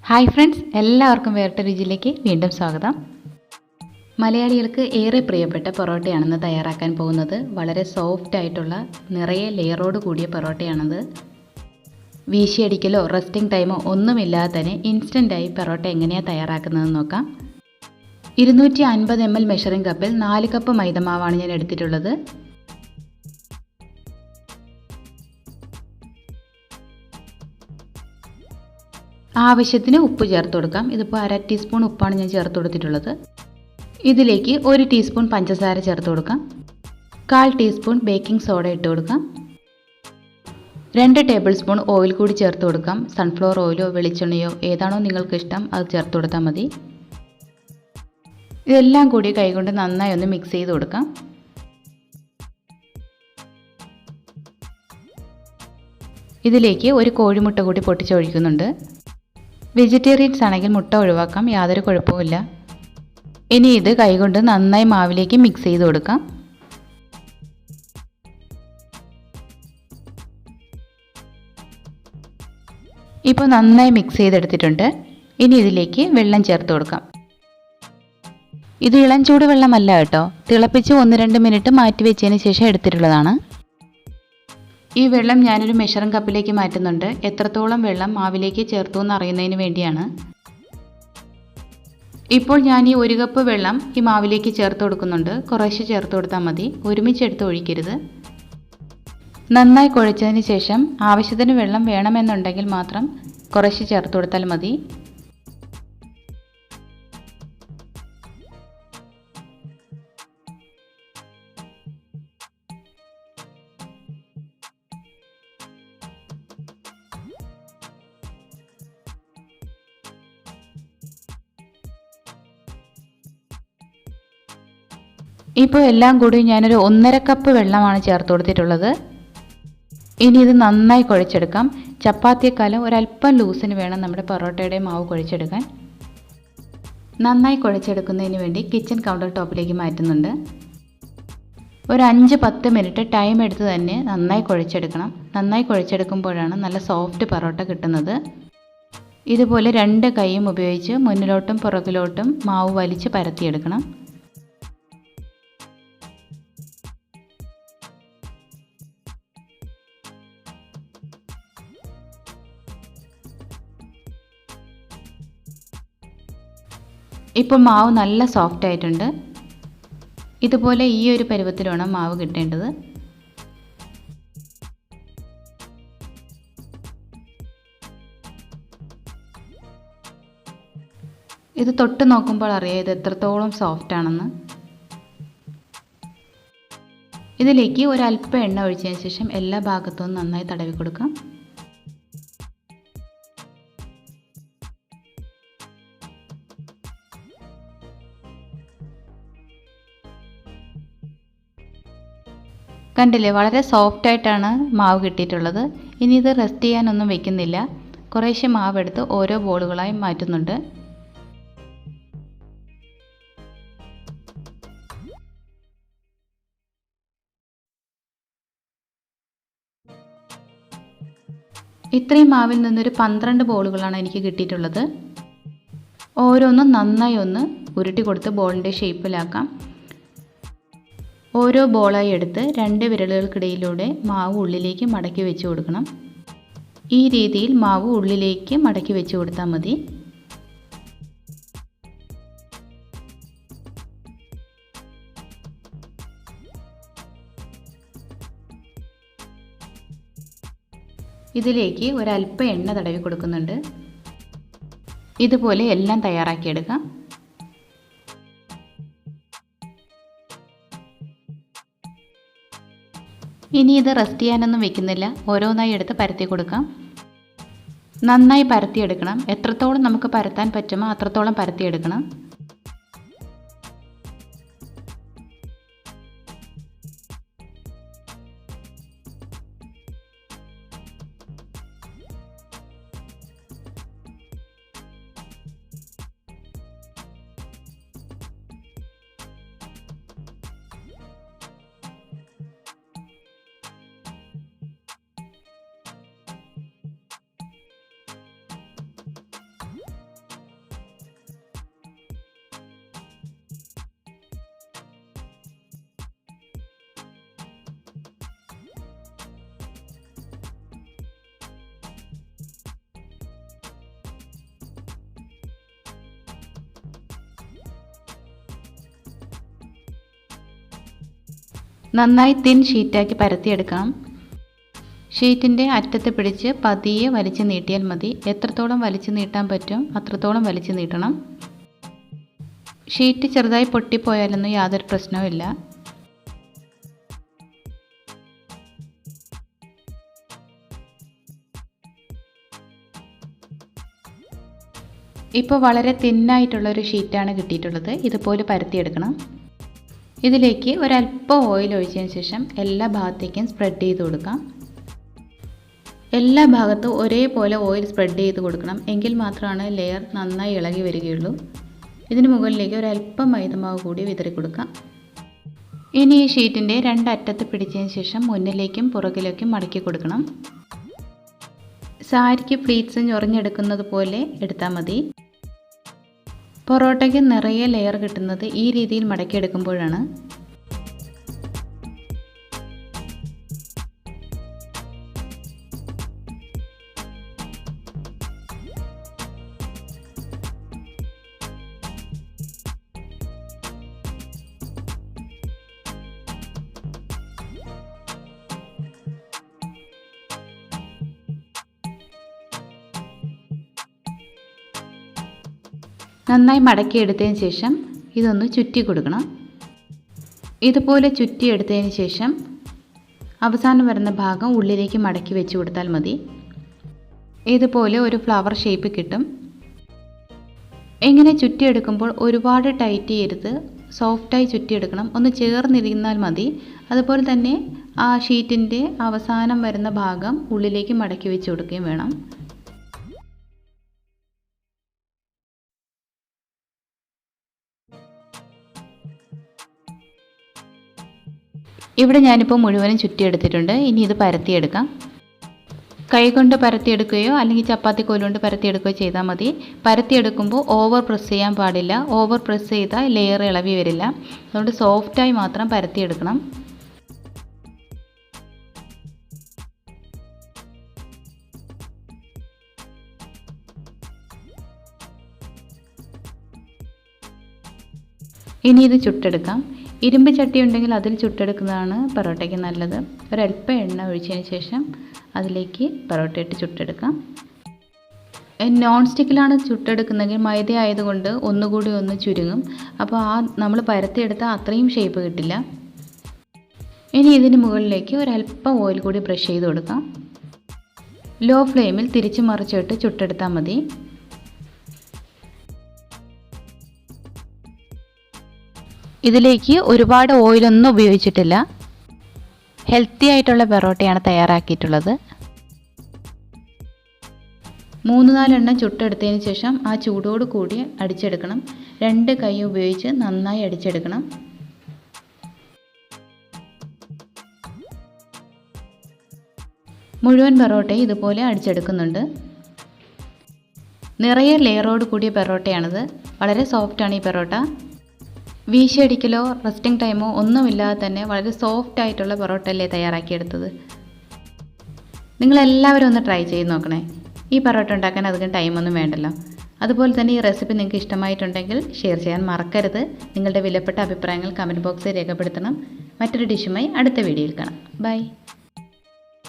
Hi friends, എല്ലാവർക്കും വേറിട്ട രുചിയിലേക്ക് വീണ്ടും സ്വാഗതം. മലയാളികൾക്ക് ഏറെ പ്രിയപ്പെട്ട പൊറോട്ടയാണെന്ന് തയ്യാറാക്കാൻ പോകുന്നത്. വളരെ സോഫ്റ്റ് ആയിട്ടുള്ള നിറയെ ലെയറോട് കൂടിയ പൊറോട്ടയാണത്. വീശിയടിക്കലോ റെസ്റ്റിംഗ് ടൈമോ ഒന്നുമില്ലാതെ തന്നെ ഇൻസ്റ്റൻ്റായി പൊറോട്ട എങ്ങനെയാണ് തയ്യാറാക്കുന്നതെന്ന് നോക്കാം. 250 ml മെഷറിംഗ് കപ്പിൽ 4 കപ്പ് മൈദമാവാണ് ഞാൻ എടുത്തിട്ടുള്ളത്. ആവശ്യത്തിന് ഉപ്പ് ചേർത്ത് കൊടുക്കാം. ഇതിപ്പോൾ 1/2 ടീസ്പൂൺ ഉപ്പാണ് ഞാൻ ചേർത്ത് കൊടുത്തിട്ടുള്ളത്. ഇതിലേക്ക് 1 ടീസ്പൂൺ പഞ്ചസാര ചേർത്ത് കൊടുക്കാം. 1/4 ടീസ്പൂൺ ബേക്കിംഗ് സോഡ ഇട്ട് കൊടുക്കാം. 2 ടേബിൾ സ്പൂൺ ഓയിൽ കൂടി ചേർത്ത് കൊടുക്കാം. സൺഫ്ലവർ ഓയിലോ വെളിച്ചെണ്ണയോ ഏതാണോ നിങ്ങൾക്ക് ഇഷ്ടം അത് ചേർത്ത് കൊടുത്താൽ മതി. ഇതെല്ലാം കൂടി കൈകൊണ്ട് നന്നായി ഒന്ന് മിക്സ് ചെയ്ത് കൊടുക്കാം. ഇതിലേക്ക് ഒരു കോഴിമുട്ട കൂടി പൊട്ടിച്ചൊഴിക്കുന്നുണ്ട്. വെജിറ്റേറിയൻസ് ആണെങ്കിൽ മുട്ട ഒഴിവാക്കാം, യാതൊരു കുഴപ്പവുമില്ല. ഇനി ഇത് കൈകൊണ്ട് നന്നായി മാവിലേക്ക് മിക്സ് ചെയ്ത് കൊടുക്കാം. ഇപ്പോൾ നന്നായി മിക്സ് ചെയ്തെടുത്തിട്ടുണ്ട്. ഇനി ഇതിലേക്ക് വെള്ളം ചേർത്ത് കൊടുക്കാം. ഇത് ഇളം ചൂട് വെള്ളമല്ല കേട്ടോ, തിളപ്പിച്ച് 1-2 മിനിറ്റ് മാറ്റി വെച്ചതിന് ശേഷം എടുത്തിട്ടുള്ളതാണ്. ഈ വെള്ളം ഞാനൊരു മെഷറിംഗ് കപ്പിലേക്ക് മാറ്റുന്നുണ്ട്. എത്രത്തോളം വെള്ളം മാവിലേക്ക് ചേർത്തു എന്ന് അറിയുന്നതിന് വേണ്ടിയാണ്. ഇപ്പോൾ ഞാൻ ഈ 1 കപ്പ് വെള്ളം ഈ മാവിലേക്ക് ചേർത്ത് കൊടുക്കുന്നുണ്ട്. കുറേശ്ശെ ചേർത്ത് കൊടുത്താൽ മതി, ഒരുമിച്ചെടുത്ത് ഒഴിക്കരുത്. നന്നായി കുഴച്ചതിന് ശേഷം ആവശ്യത്തിന് വെള്ളം വേണമെന്നുണ്ടെങ്കിൽ മാത്രം കുറേശ്ശെ ചേർത്ത് കൊടുത്താൽ മതി. ഇപ്പോൾ എല്ലാം കൂടി ഞാനൊരു 1.5 കപ്പ് വെള്ളമാണ് ചേർത്ത് കൊടുത്തിട്ടുള്ളത്. ഇനി ഇത് നന്നായി കുഴച്ചെടുക്കാം. ചപ്പാത്തിയെക്കാളും ഒരല്പം ലൂസിന് വേണം നമ്മുടെ പൊറോട്ടയുടെ മാവ് കുഴച്ചെടുക്കാൻ. നന്നായി കുഴച്ചെടുക്കുന്നതിന് വേണ്ടി കിച്ചൺ കൗണ്ടർ ടോപ്പിലേക്ക് മാറ്റുന്നുണ്ട്. ഒരു 5-10 മിനിറ്റ് ടൈം എടുത്ത് തന്നെ നന്നായി കുഴച്ചെടുക്കണം. നന്നായി കുഴച്ചെടുക്കുമ്പോഴാണ് നല്ല സോഫ്റ്റ് പൊറോട്ട കിട്ടുന്നത്. ഇതുപോലെ 2 കൈയും ഉപയോഗിച്ച് മുന്നിലോട്ടും പുറകിലോട്ടും മാവ് വലിച്ച് പരത്തിയെടുക്കണം. ഇപ്പോൾ മാവ് നല്ല സോഫ്റ്റ് ആയിട്ടുണ്ട്. ഇതുപോലെ ഈ ഒരു പരുവത്തിൽ വേണം മാവ് കിട്ടേണ്ടത്. ഇത് തൊട്ട് നോക്കുമ്പോൾ അറിയാം ഇത് എത്രത്തോളം സോഫ്റ്റ് ആണെന്ന്. ഇതിലേക്ക് ഒരല്പം എണ്ണ ഒഴിച്ചതിന് ശേഷം എല്ലാ ഭാഗത്തും നന്നായി തടവി കൊടുക്കാം. കണ്ടില്ലേ, വളരെ സോഫ്റ്റ് ആയിട്ടാണ് മാവ് കിട്ടിയിട്ടുള്ളത്. ഇനി ഇത് റെസ്റ്റ് ചെയ്യാനൊന്നും വെക്കുന്നില്ല. കുറേശ്ശെ മാവെടുത്ത് ഓരോ ബോളുകളായി മാറ്റുന്നുണ്ട്. ഇത്രയും മാവിൽ നിന്നൊരു 12 ബോളുകളാണ് എനിക്ക് കിട്ടിയിട്ടുള്ളത്. ഓരോന്നും നന്നായി ഒന്ന് ഉരുട്ടി കൊടുത്ത് ബോളിൻ്റെ ഷേപ്പിലാക്കാം. ഓരോ ബോളായി എടുത്ത് 2 വിരലുകൾക്കിടയിലൂടെ മാവ് ഉള്ളിലേക്ക് മടക്കി വെച്ച് കൊടുക്കണം. ഈ രീതിയിൽ മാവ് ഉള്ളിലേക്ക് മടക്കി വെച്ച് കൊടുത്താൽ മതി. ഇതിലേക്ക് ഒരല്പം എണ്ണ തടവി കൊടുക്കുന്നുണ്ട്. ഇതുപോലെ എല്ലാം തയ്യാറാക്കിയെടുക്കാം. ഇനി ഇത് റെസ്റ്റ് ചെയ്യാനൊന്നും വെക്കുന്നില്ല, ഓരോന്നായി എടുത്ത് പരത്തി കൊടുക്കാം. നന്നായി പരത്തിയെടുക്കണം. എത്രത്തോളം നമുക്ക് പരത്താൻ പറ്റുമോ അത്രത്തോളം പരത്തിയെടുക്കണം. നന്നായി തിൻ ഷീറ്റാക്കി പരത്തിയെടുക്കണം. ഷീറ്റിൻ്റെ അറ്റത്ത് പിടിച്ച് പതിയെ വലിച്ചു നീട്ടിയാൽ മതി. എത്രത്തോളം വലിച്ചു നീട്ടാൻ പറ്റും അത്രത്തോളം വലിച്ചു നീട്ടണം. ഷീറ്റ് ചെറുതായി പൊട്ടിപ്പോയാലൊന്നും യാതൊരു പ്രശ്നവുമില്ല. ഇപ്പോൾ വളരെ തിന്നായിട്ടുള്ളൊരു ഷീറ്റാണ് കിട്ടിയിട്ടുള്ളത്. ഇതുപോലെ പരത്തിയെടുക്കണം. ഇതിലേക്ക് ഒരല്പം ഓയിൽ ഒഴിച്ചതിന് ശേഷം എല്ലാ ഭാഗത്തേക്കും സ്പ്രെഡ് ചെയ്ത് കൊടുക്കാം. എല്ലാ ഭാഗത്തും ഒരേപോലെ ഓയിൽ സ്പ്രെഡ് ചെയ്ത് കൊടുക്കണം. എങ്കിൽ മാത്രമാണ് ലെയർ നന്നായി ഇളകി വരികയുള്ളൂ. ഇതിന് മുകളിലേക്ക് ഒരല്പം മൈദമാവ് കൂടി വിതറി കൊടുക്കാം. ഇനി ഈ ഷീറ്റിൻ്റെ രണ്ടറ്റത്ത് പിടിച്ചതിന് ശേഷം മുന്നിലേക്കും പുറകിലേക്കും മടക്കി കൊടുക്കണം. സാരിക്ക് പ്ലീറ്റ്സ് ഞൊറിഞ്ഞെടുക്കുന്നത് പോലെ എടുത്താൽ മതി. പൊറോട്ടയ്ക്ക് നിറയെ ലെയർ കിട്ടുന്നത് ഈ രീതിയിൽ മടക്കിയെടുക്കുമ്പോഴാണ്. നന്നായി മടക്കിയെടുത്തതിന് ശേഷം ഇതൊന്ന് ചുറ്റി കൊടുക്കണം. ഇതുപോലെ ചുറ്റിയെടുത്തതിന് ശേഷം അവസാനം വരുന്ന ഭാഗം ഉള്ളിലേക്ക് മടക്കി വെച്ച് കൊടുത്താൽ മതി. ഇതുപോലെ ഒരു ഫ്ലവർ ഷേപ്പ് കിട്ടും. ഇങ്ങനെ ചുറ്റിയെടുക്കുമ്പോൾ ഒരുപാട് ടൈറ്റ് ചെയ്യരുത്, സോഫ്റ്റായി ചുറ്റിയെടുക്കണം. ഒന്ന് ചേർന്നിരുന്നാൽ മതി. അതുപോലെ തന്നെ ആ ഷീറ്റിൻ്റെ അവസാനം വരുന്ന ഭാഗം ഉള്ളിലേക്ക് മടക്കി വെച്ച് കൊടുക്കുകയും വേണം. ഇവിടെ ഞാനിപ്പോൾ മുഴുവനും ചുറ്റിയെടുത്തിട്ടുണ്ട്. ഇനി ഇത് പരത്തിയെടുക്കാം. കൈകൊണ്ട് പരത്തിയെടുക്കുകയോ അല്ലെങ്കിൽ ചപ്പാത്തി കോലുകൊണ്ട് പരത്തിയെടുക്കുകയോ ചെയ്താൽ മതി. പരത്തിയെടുക്കുമ്പോൾ ഓവർ പ്രസ് ചെയ്യാൻ പാടില്ല. ഓവർ പ്രസ് ചെയ്താൽ ലെയർ ഇളകി വരില്ല. അതുകൊണ്ട് സോഫ്റ്റായി മാത്രം പരത്തിയെടുക്കണം. ഇനി ഇത് ചുട്ടെടുക്കാം. ഇരുമ്പ് ചട്ടി ഉണ്ടെങ്കിൽ അതിൽ ചുട്ടെടുക്കുന്നതാണ് പൊറോട്ടയ്ക്ക് നല്ലത്. ഒരല്പം എണ്ണ ഒഴിച്ചതിന് ശേഷം അതിലേക്ക് പൊറോട്ട ഇട്ട് ചുട്ടെടുക്കാം. നോൺ സ്റ്റിക്കിലാണ് ചുട്ടെടുക്കുന്നതെങ്കിൽ മൈദ ആയതുകൊണ്ട് ഒന്നുകൂടി ഒന്ന് ചുരുങ്ങും. അപ്പോൾ നമ്മൾ പരത്തിയെടുത്ത അത്രയും ഷേപ്പ് കിട്ടില്ല. ഇനി ഇതിന് മുകളിലേക്ക് ഒരല്പം ഓയിൽ കൂടി ബ്രഷ് ചെയ്ത് കൊടുക്കാം. ലോ ഫ്ലെയിമിൽ തിരിച്ച് മറിച്ചിട്ട് ചുട്ടെടുത്താൽ മതി. ഇതിലേക്ക് ഒരുപാട് ഓയിലൊന്നും ഉപയോഗിച്ചിട്ടില്ല. ഹെൽത്തി ആയിട്ടുള്ള പൊറോട്ടയാണ് തയ്യാറാക്കിയിട്ടുള്ളത്. 3-4 എണ്ണം ചുട്ടെടുത്തതിന് ശേഷം ആ ചൂടോട് കൂടി അടിച്ചെടുക്കണം. 2 കൈ ഉപയോഗിച്ച് നന്നായി അടിച്ചെടുക്കണം. മുഴുവൻ പൊറോട്ടയും ഇതുപോലെ അടിച്ചെടുക്കുന്നുണ്ട്. നിറയെ ലെയറോട് കൂടിയ പൊറോട്ടയാണിത്. വളരെ സോഫ്റ്റാണ് ഈ പൊറോട്ട. വീശിയടിക്കലോ റെസ്റ്റിംഗ് ടൈമോ ഒന്നുമില്ലാതെ തന്നെ വളരെ സോഫ്റ്റ് ആയിട്ടുള്ള പൊറോട്ടയല്ലേ തയ്യാറാക്കിയെടുത്തത്. നിങ്ങളെല്ലാവരും ഒന്ന് ട്രൈ ചെയ്ത് നോക്കണേ. ഈ പൊറോട്ട ഉണ്ടാക്കാൻ അധികം ടൈമൊന്നും വേണ്ടല്ലോ. അതുപോലെ തന്നെ ഈ റെസിപ്പി നിങ്ങൾക്ക് ഇഷ്ടമായിട്ടുണ്ടെങ്കിൽ ഷെയർ ചെയ്യാൻ മറക്കരുത്. നിങ്ങളുടെ വിലപ്പെട്ട അഭിപ്രായങ്ങൾ കമൻറ്റ് ബോക്സിൽ രേഖപ്പെടുത്തണം. മറ്റൊരു ഡിഷുമായി അടുത്ത വീഡിയോയിൽ കാണാം. ബൈ.